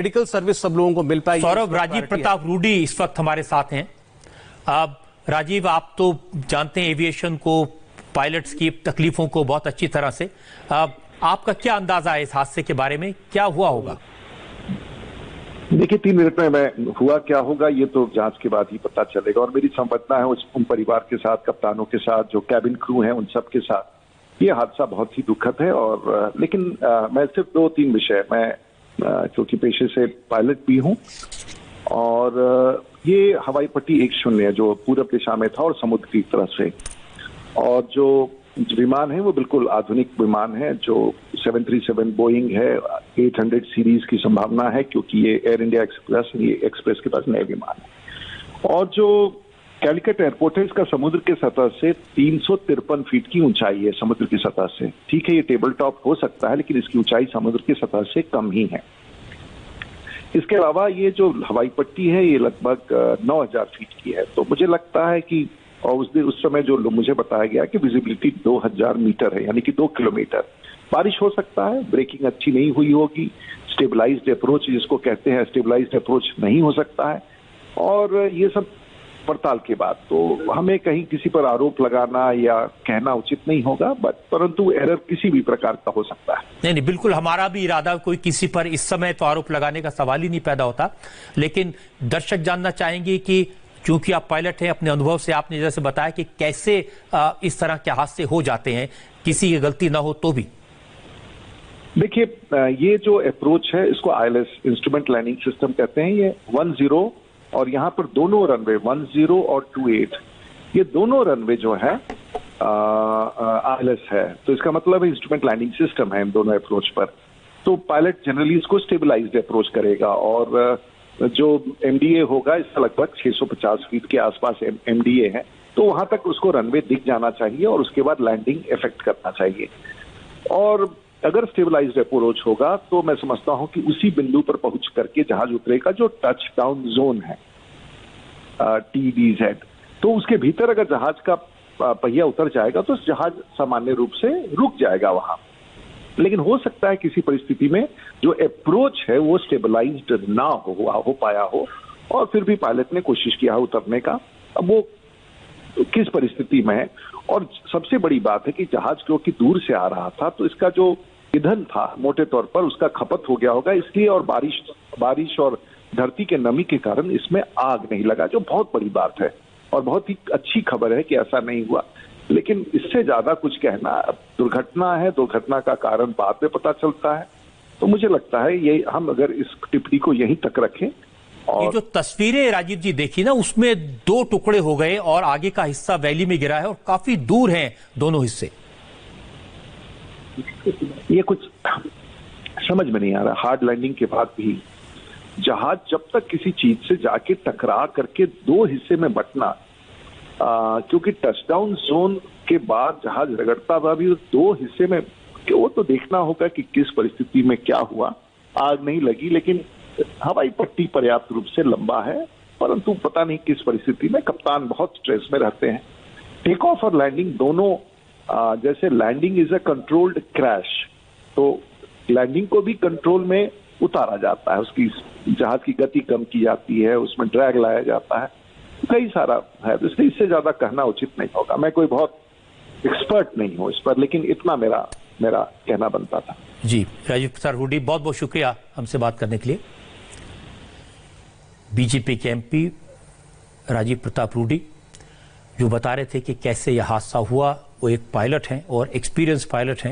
Medical service सब लोगों को मिल पाएगी। सौरभ, राजीव प्रताप रूडी इस वक्त हमारे साथ हैं। अब राजीव, आप तो जानते हैं एविएशन को, पायलट्स की तकलीफों को बहुत अच्छी तरह से। अब आपका क्या अंदाजा है इस हादसे के बारे में, क्या हुआ होगा? देखिए, 3 मिनट में मैं हुआ क्या होगा ये तो जांच के बाद ही पता चलेगा। और मेरी संवेदना है उन परिवार के साथ, कप्तानों के साथ, जो कैबिन क्रू हैं, उन सब के साथ। ये हादसा बहुत ही दुखद है। और लेकिन मैं सिर्फ 2-3 विषय, मैं क्योंकि पेशे से पायलट भी हूं, और ये हवाई पट्टी 1-0 जो पूरब दिशा में था और समुद्र की तरफ से, और जो विमान है वो बिल्कुल आधुनिक विमान है, जो 737 बोइंग है, 800 सीरीज की संभावना है, क्योंकि ये एयर इंडिया एक्सप्रेस के पास नए विमान है। और जो कैलिकट एयरपोर्ट है, इसका समुद्र के सतह से 353 फीट की ऊंचाई है। समुद्र की सतह से, ठीक है, ये टेबल टॉप हो सकता है, लेकिन इसकी ऊंचाई समुद्र की सतह से कम ही है। इसके अलावा ये जो हवाई पट्टी है ये लगभग 9000 फीट की है। तो मुझे लगता है कि, और उस समय जो मुझे बताया गया कि विजिबिलिटी 2000 मीटर है, यानी कि 2 किलोमीटर। बारिश हो सकता है, ब्रेकिंग अच्छी नहीं हुई होगी, स्टेबलाइज्ड अप्रोच जिसको कहते हैं, स्टेबलाइज्ड अप्रोच नहीं हो सकता है। और ये सब पड़ताल के बाद तो हमें कहीं किसी पर आरोप लगाना या कहना उचित नहीं होगा, परंतु एरर किसी भी प्रकार का हो सकता है। नहीं, बिल्कुल हमारा भी इरादा कोई किसी पर इस समय तो आरोप लगाने का सवाल ही नहीं पैदा होता। लेकिन दर्शक जानना चाहेंगे कि क्योंकि आप पायलट हैं, अपने अनुभव से आपने जैसे बताया कि कैसे इस तरह के हादसे हो जाते हैं, किसी की गलती ना हो तो भी। देखिए, ये जो अप्रोच है इसको ILS, इंस्ट्रूमेंट लैंडिंग सिस्टम कहते हैं। ये 10 और यहाँ पर दोनों रनवे 10 और 28, ये दोनों रनवे जो है ILS है। तो इसका मतलब इंस्ट्रूमेंट लैंडिंग सिस्टम है इन दोनों अप्रोच पर। तो पायलट जनरली इसको स्टेबलाइज्ड अप्रोच करेगा, और जो MDA होगा इसका लगभग 650 फीट के आसपास MDA है। तो वहां तक उसको रनवे दिख जाना चाहिए और उसके बाद लैंडिंग इफेक्ट करना चाहिए। और अगर स्टेबलाइज्ड अप्रोच होगा तो मैं समझता हूं कि उसी बिंदु पर पहुंच करके जहाज उतरेगा जो टच डाउन जोन है, TDZ। तो उसके भीतर अगर जहाज का पहिया उतर जाएगा तो जहाज सामान्य रूप से रुक जाएगा वहां। लेकिन हो सकता है किसी परिस्थिति में जो अप्रोच है वो स्टेबलाइज्ड ना हो पाया हो, और फिर भी पायलट ने कोशिश किया उतरने का। अब वो किस परिस्थिति में है, और सबसे बड़ी बात है कि जहाज क्योंकि दूर से आ रहा था तो इसका जो ईंधन था मोटे तौर पर उसका खपत हो गया होगा, इसलिए। और बारिश और धरती के नमी के कारण इसमें आग नहीं लगा, जो बहुत बड़ी बात है और बहुत ही अच्छी खबर है कि ऐसा नहीं हुआ। लेकिन इससे ज्यादा कुछ कहना, दुर्घटना है, दुर्घटना का कारण बाद में पता चलता है। तो मुझे लगता है ये हम अगर इस टिप्पणी को यहीं तक रखें। और ये जो तस्वीरें राजीव जी देखी ना, उसमें 2 टुकड़े हो गए और आगे का हिस्सा वैली में गिरा है और काफी दूर हैं दोनों हिस्से। ये कुछ समझ में नहीं आ रहा। हार्ड लैंडिंग के बाद भी जहाज जब तक किसी चीज से जाके टकरा करके 2 हिस्से में बंटना, क्योंकि टचडाउन जोन के बाद जहाज रगड़ता हुआ भी 2 हिस्से में, वो तो देखना होगा कि किस परिस्थिति में क्या हुआ। आग नहीं लगी, लेकिन हवाई पट्टी पर्याप्त रूप से लंबा है, परंतु पता नहीं किस परिस्थिति में। कप्तान बहुत स्ट्रेस में रहते हैं। टेक ऑफ और लैंडिंग दोनों, जैसे landing is a controlled crash, तो लैंडिंग को भी कंट्रोल में उतारा जाता है, उसकी जहाज की गति कम की जाती है, उसमें ड्रैग लाया जाता है, कई सारा है। तो इसलिए इससे ज्यादा कहना उचित नहीं होगा। मैं कोई बहुत एक्सपर्ट नहीं हूं इस पर, लेकिन इतना मेरा कहना बनता था। जी, राजीव प्रताप रूडी, बहुत बहुत शुक्रिया हमसे बात करने के लिए। बीजेपी के MP राजीव प्रताप रूडी जो बता रहे थे कि कैसे यह हादसा हुआ। वो एक पायलट हैं और एक्सपीरियंस पायलट हैं।